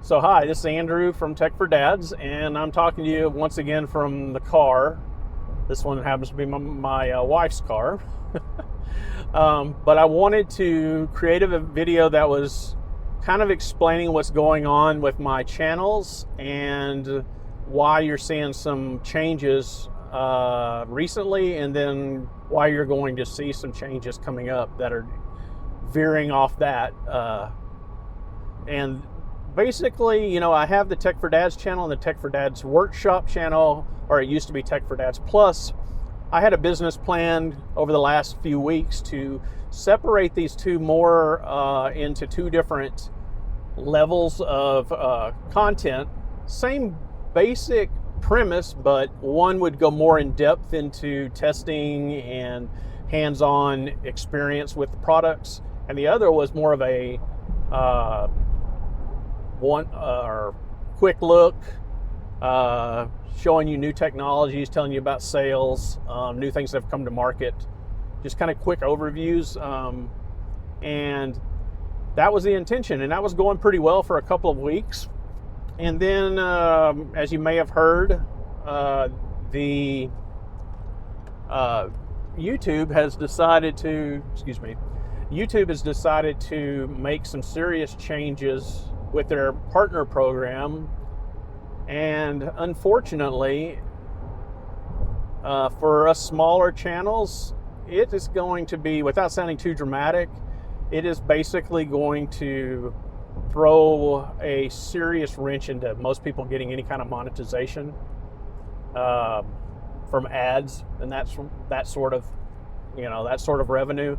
So hi, this is Andrew from Tech for Dads, and I'm talking to you once again from the car. This one happens to be my wife's car. But I wanted to create a video that was kind of explaining what's going on with my channels and why you're seeing some changes recently, and then why you're going to see some changes coming up that are veering off that. And basically, I have the Tech for Dads channel and the Tech for Dads workshop channel, or it used to be Tech for Dads Plus. I had a business plan over the last few weeks to separate these two more into two different levels of content. Same basic premise, but one would go more in depth into testing and hands-on experience with the products, and the other was more of a quick look, showing you new technologies, telling you about sales, new things that have come to market, just kind of quick overviews. And that was the intention, and that was going pretty well for a couple of weeks. And then, as you may have heard, the YouTube has decided to make some serious changes with their partner program. And unfortunately, for us smaller channels, it is going to be, without sounding too dramatic, it is basically going to throw a serious wrench into most people getting any kind of monetization from ads and that sort of revenue.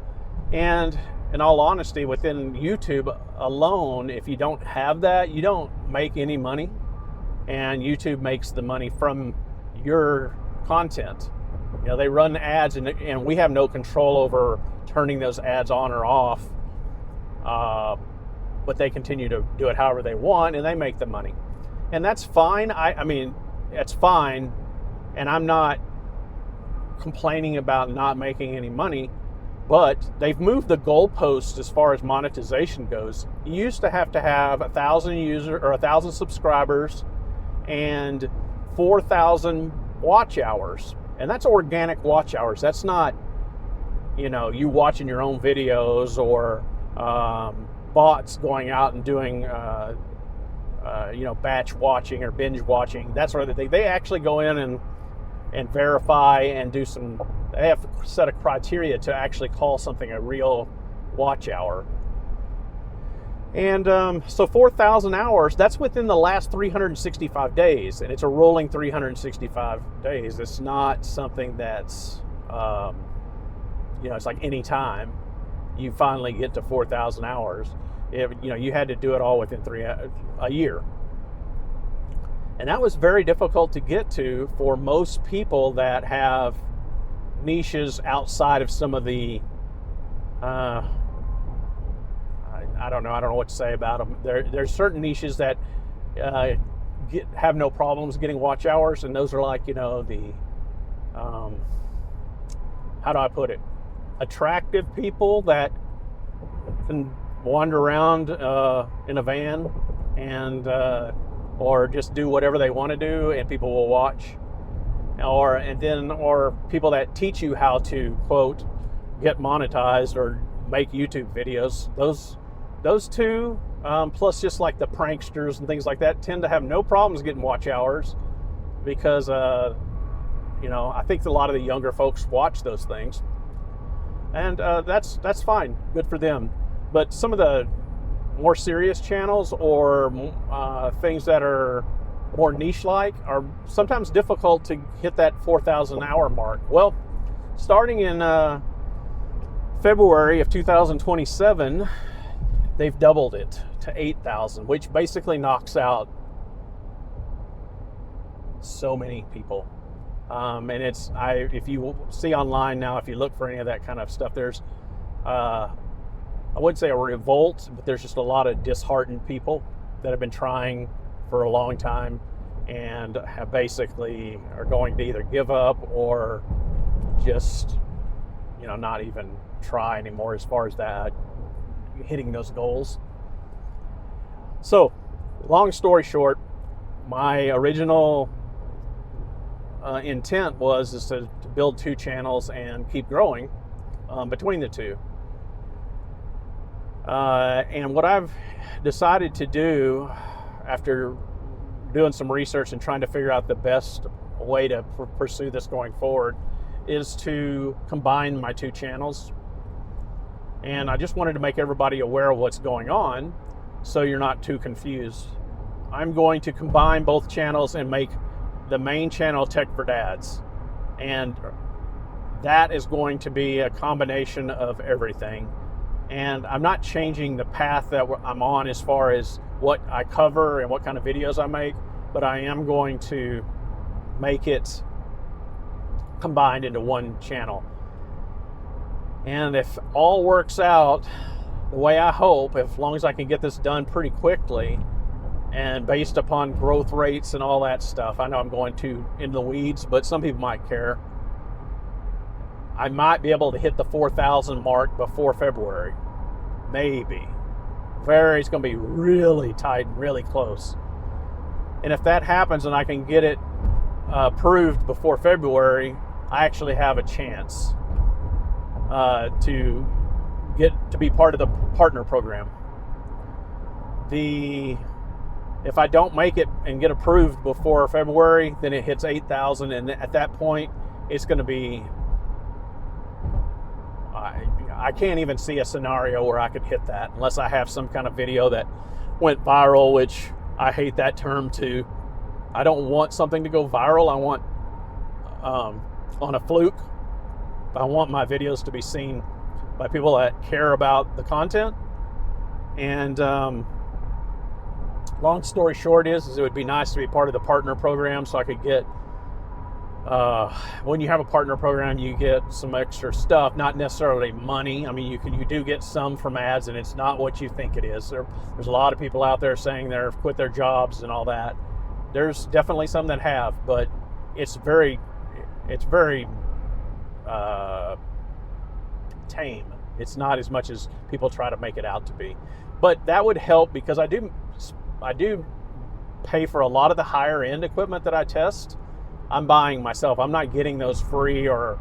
And in all honesty, within YouTube alone, if you don't have that, you don't make any money, and YouTube makes the money from your content. They run ads, and we have no control over turning those ads on or off, but they continue to do it however they want, and they make the money. And that's fine. I mean, it's fine, and I'm not complaining about not making any money. But they've moved the goalposts as far as monetization goes. You used to have 1,000 users or 1,000 subscribers and 4,000 watch hours, and that's organic watch hours. That's not, you watching your own videos or bots going out and doing, batch watching or binge watching, that sort of thing. They actually go in and verify and do some. They have a set of criteria to actually call something a real watch hour. And so 4,000 hours, that's within the last 365 days. And it's a rolling 365 days. It's not something that's, it's like any time you finally get to 4,000 hours. You had to do it all within a year. And that was very difficult to get to for most people that have niches outside of some of the, I don't know what to say about them. There's certain niches that have no problems getting watch hours, and those are like, the, how do I put it? Attractive people that can wander around in a van and or just do whatever they want to do, and people will watch. Or people that teach you how to, quote, get monetized or make YouTube videos. Those two, plus just like the pranksters and things like that, tend to have no problems getting watch hours because, I think a lot of the younger folks watch those things. And that's fine, good for them. But some of the more serious channels or things that are more niche-like are sometimes difficult to hit that 4,000 hour mark. Well, starting in February of 2027, they've doubled it to 8,000, which basically knocks out so many people. And if you see online now, if you look for any of that kind of stuff, there's I wouldn't say a revolt, but there's just a lot of disheartened people that have been trying for a long time and have basically are going to either give up or just, not even try anymore as far as that, hitting those goals. So long story short, my original intent is to build 2 channels and keep growing between the 2. And what I've decided to do after doing some research and trying to figure out the best way to pursue this going forward is to combine my 2 channels. And I just wanted to make everybody aware of what's going on so you're not too confused. I'm going to combine both channels and make the main channel Tech for Dads. And that is going to be a combination of everything. And I'm not changing the path that I'm on as far as what I cover and what kind of videos I make, but I am going to make it combined into one channel. And if all works out the way I hope, as long as I can get this done pretty quickly and based upon growth rates and all that stuff, I know I'm going too in the weeds, but some people might care. I might be able to hit the 4,000 mark before February. Maybe. It's going to be really tight and really close. And if that happens and I can get it approved before February, I actually have a chance to get to be part of the partner program. If I don't make it and get approved before February, then it hits 8,000, and at that point, it's going to be. I can't even see a scenario where I could hit that unless I have some kind of video that went viral, which I hate that term too. I don't want something to go viral. I want on a fluke. I want my videos to be seen by people that care about the content. And long story short is it would be nice to be part of the partner program so I could get when you have a partner program, you get some extra stuff, not necessarily money. I mean, you do get some from ads, and it's not what you think it is. There's a lot of people out there saying they've quit their jobs and all that. There's definitely some that have, but it's very tame. It's not as much as people try to make it out to be. But that would help because I do pay for a lot of the higher end equipment that I test. I'm buying myself. I'm not getting those free, or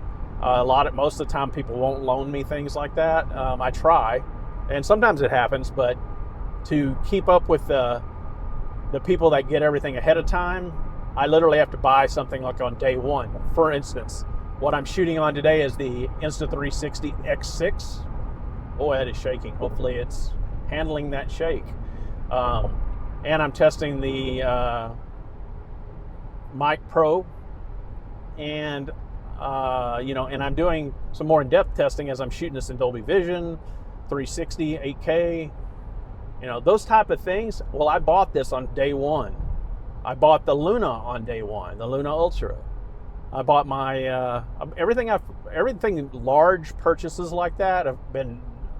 most of the time people won't loan me things like that. I try, and sometimes it happens, but to keep up with the people that get everything ahead of time, I literally have to buy something like on day one. For instance, what I'm shooting on today is the Insta360 X6. Boy, that is shaking. Hopefully it's handling that shake. And I'm testing the Mic Pro, and and I'm doing some more in-depth testing as I'm shooting this in Dolby Vision, 360, 8K, those type of things. Well, I bought this on day one. I bought the Luna on day one, the Luna Ultra. I bought my everything large purchases like that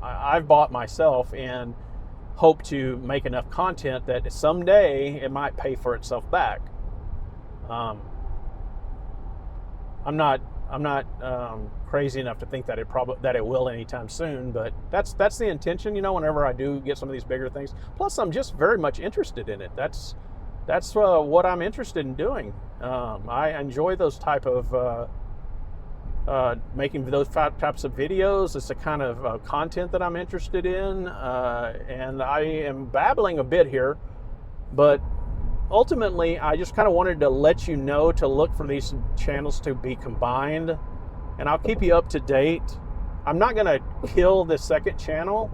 I've bought myself, and hope to make enough content that someday it might pay for itself back. I'm not crazy enough to think that it will anytime soon, but that's the intention. Whenever I do get some of these bigger things, plus I'm just very much interested in it. That's what I'm interested in doing. I enjoy those type of making those types of videos. It's the kind of content that I'm interested in, and I am babbling a bit here, but ultimately, I just kind of wanted to let you know to look for these channels to be combined, and I'll keep you up to date. I'm not going to kill the second channel.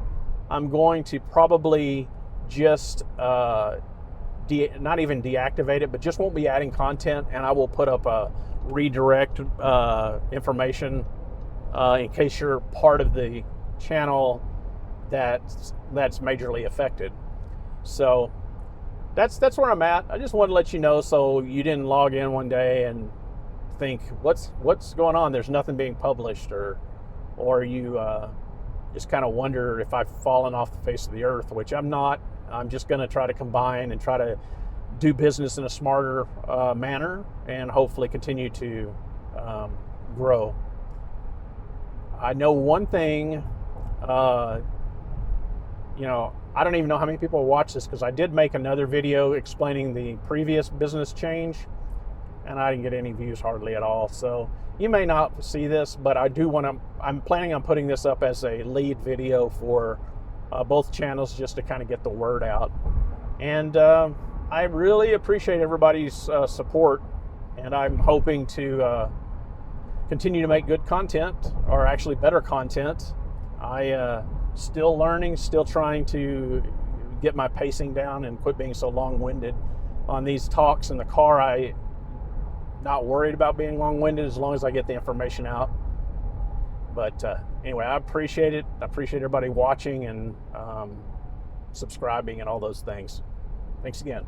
I'm going to probably just not even deactivate it, but just won't be adding content, and I will put up a redirect information in case you're part of the channel that's majorly affected. So that's where I'm at. I just wanted to let you know so you didn't log in one day and think what's going on. There's nothing being published, or you just kind of wonder if I've fallen off the face of the earth, which I'm not. I'm just going to try to combine and try to do business in a smarter manner, and hopefully continue to grow. I know one thing. I don't even know how many people watch this, because I did make another video explaining the previous business change, and I didn't get any views hardly at all. So you may not see this, but I'm planning on putting this up as a lead video for both channels, just to kind of get the word out. And I really appreciate everybody's support, and I'm hoping to continue to make good content, or actually better content. I still learning, still trying to get my pacing down and quit being so long-winded on these talks in the car. I'm not worried about being long-winded as long as I get the information out. But anyway, I appreciate it. I appreciate everybody watching and subscribing and all those things. Thanks again.